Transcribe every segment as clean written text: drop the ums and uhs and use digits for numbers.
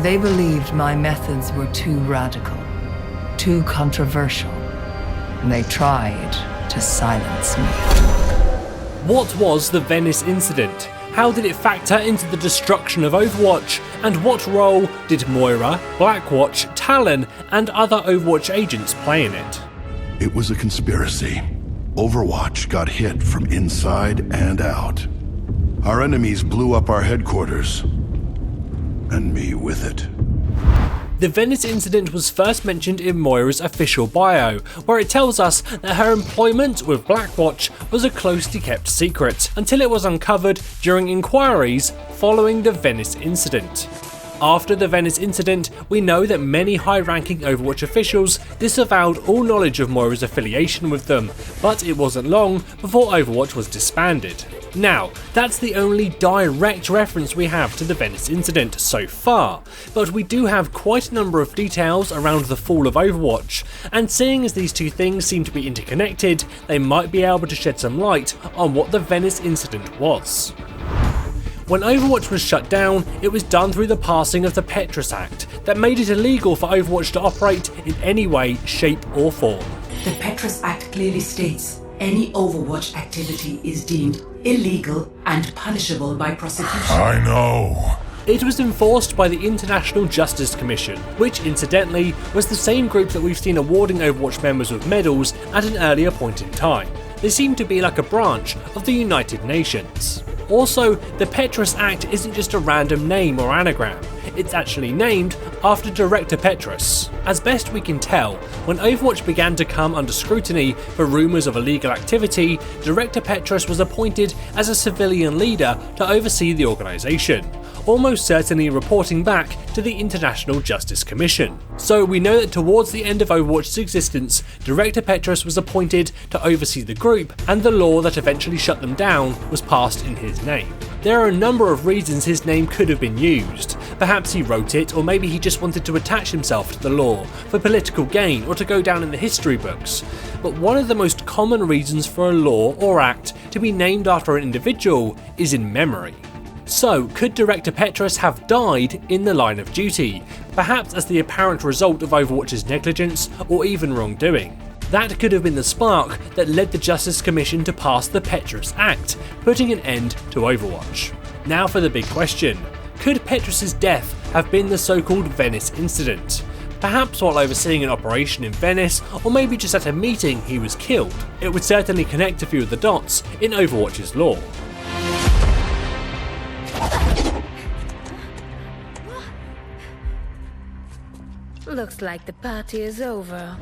They believed my methods were too radical, too controversial, and they tried to silence me. What was the Venice Incident? How did it factor into the destruction of Overwatch? And what role did Moira, Blackwatch, Talon, and other Overwatch agents play in it? It was a conspiracy. Overwatch got hit from inside and out. Our enemies blew up our headquarters, and me with it. The Venice Incident was first mentioned in Moira's official bio, where it tells us that her employment with Blackwatch was a closely kept secret, until it was uncovered during inquiries following the Venice Incident. After the Venice Incident, we know that many high-ranking Overwatch officials disavowed all knowledge of Moira's affiliation with them, but it wasn't long before Overwatch was disbanded. Now, that's the only direct reference we have to the Venice Incident so far, but we do have quite a number of details around the fall of Overwatch, and seeing as these two things seem to be interconnected, they might be able to shed some light on what the Venice Incident was. When Overwatch was shut down, it was done through the passing of the Petrus Act that made it illegal for Overwatch to operate in any way, shape or form. The Petrus Act clearly states any Overwatch activity is deemed illegal and punishable by prosecution. I know. It was enforced by the International Justice Commission, which incidentally was the same group that we've seen awarding Overwatch members with medals at an earlier point in time. They seem to be like a branch of the United Nations. Also, the Petrus Act isn't just a random name or anagram, it's actually named after Director Petrus. As best we can tell, when Overwatch began to come under scrutiny for rumours of illegal activity, Director Petrus was appointed as a civilian leader to oversee the organisation, almost certainly reporting back to the International Justice Commission. So we know that towards the end of Overwatch's existence, Director Petrus was appointed to oversee the group, and the law that eventually shut them down was passed in his name. There are a number of reasons his name could have been used. Perhaps he wrote it, or maybe he just wanted to attach himself to the law for political gain or to go down in the history books. But one of the most common reasons for a law or act to be named after an individual is in memory. So, could Director Petrus have died in the line of duty, perhaps as the apparent result of Overwatch's negligence or even wrongdoing? That could have been the spark that led the Justice Commission to pass the Petrus Act, putting an end to Overwatch. Now for the big question. Could Petrus's death have been the so-called Venice Incident? Perhaps while overseeing an operation in Venice, or maybe just at a meeting he was killed. It would certainly connect a few of the dots in Overwatch's lore. Looks like the party is over.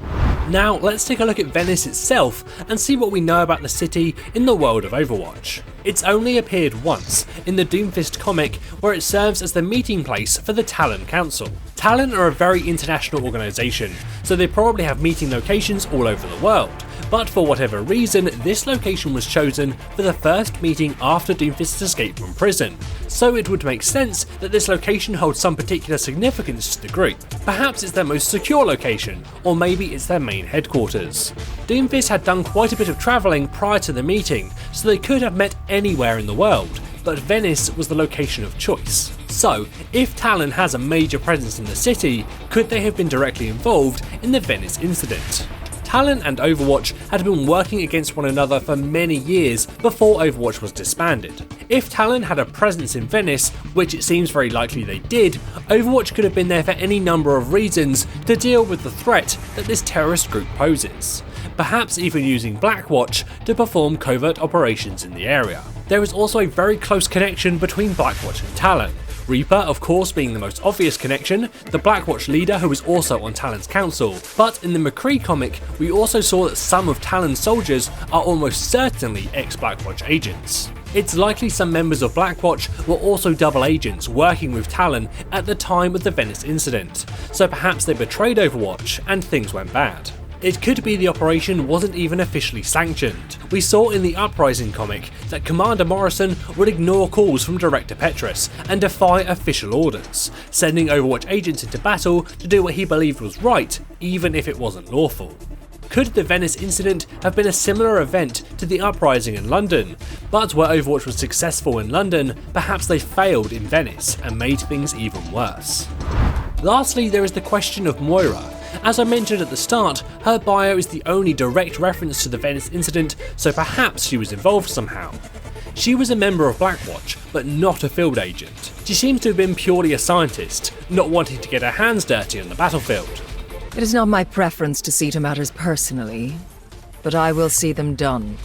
Now let's take a look at Venice itself and see what we know about the city in the world of Overwatch. It's only appeared once, in the Doomfist comic, where it serves as the meeting place for the Talon Council. Talon are a very international organisation, so they probably have meeting locations all over the world. But for whatever reason, this location was chosen for the first meeting after Doomfist's escape from prison. So it would make sense that this location holds some particular significance to the group. Perhaps it's their most secure location, or maybe it's their main headquarters. Doomfist had done quite a bit of travelling prior to the meeting, so they could have met anywhere in the world, but Venice was the location of choice. So, if Talon has a major presence in the city, could they have been directly involved in the Venice Incident? Talon and Overwatch had been working against one another for many years before Overwatch was disbanded. If Talon had a presence in Venice, which it seems very likely they did, Overwatch could have been there for any number of reasons to deal with the threat that this terrorist group poses. Perhaps even using Blackwatch to perform covert operations in the area. There is also a very close connection between Blackwatch and Talon. Reaper, of course, being the most obvious connection, the Blackwatch leader who is also on Talon's council. But in the McCree comic, we also saw that some of Talon's soldiers are almost certainly ex-Blackwatch agents. It's likely some members of Blackwatch were also double agents working with Talon at the time of the Venice Incident, so perhaps they betrayed Overwatch and things went bad. It could be the operation wasn't even officially sanctioned. We saw in the Uprising comic that Commander Morrison would ignore calls from Director Petrus and defy official orders, sending Overwatch agents into battle to do what he believed was right, even if it wasn't lawful. Could the Venice Incident have been a similar event to the Uprising in London? But where Overwatch was successful in London, perhaps they failed in Venice and made things even worse. Lastly, there is the question of Moira. As I mentioned at the start, her bio is the only direct reference to the Venice Incident, so perhaps she was involved somehow. She was a member of Blackwatch, but not a field agent. She seems to have been purely a scientist, not wanting to get her hands dirty on the battlefield. It is not my preference to see to matters personally, but I will see them done.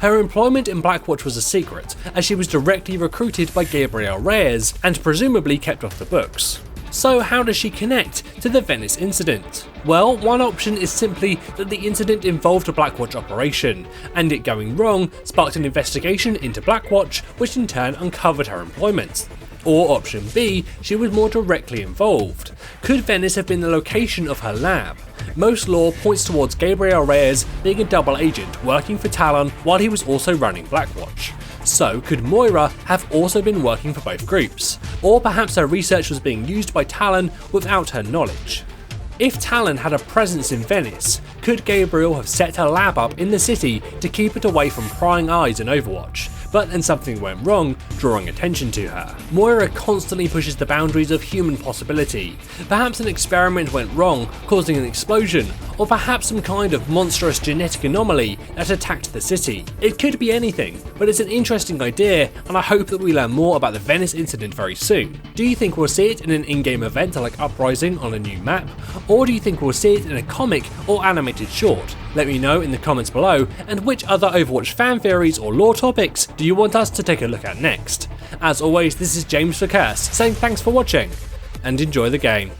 Her employment in Blackwatch was a secret, as she was directly recruited by Gabriel Reyes and presumably kept off the books. So how does she connect to the Venice Incident? Well, one option is simply that the incident involved a Blackwatch operation, and it going wrong sparked an investigation into Blackwatch, which in turn uncovered her employment. Or option B, she was more directly involved. Could Venice have been the location of her lab? Most lore points towards Gabriel Reyes being a double agent working for Talon while he was also running Blackwatch. So could Moira have also been working for both groups? Or perhaps her research was being used by Talon without her knowledge? If Talon had a presence in Venice, could Gabriel have set her lab up in the city to keep it away from prying eyes in Overwatch? But then something went wrong, drawing attention to her. Moira constantly pushes the boundaries of human possibility. Perhaps an experiment went wrong, causing an explosion, or perhaps some kind of monstrous genetic anomaly that attacked the city. It could be anything, but it's an interesting idea, and I hope that we learn more about the Venice Incident very soon. Do you think we'll see it in an in-game event like Uprising on a new map, or do you think we'll see it in a comic or animated short? Let me know in the comments below, and which other Overwatch fan theories or lore topics do you want us to take a look at next? As always, this is James for Curse, saying thanks for watching, and enjoy the game.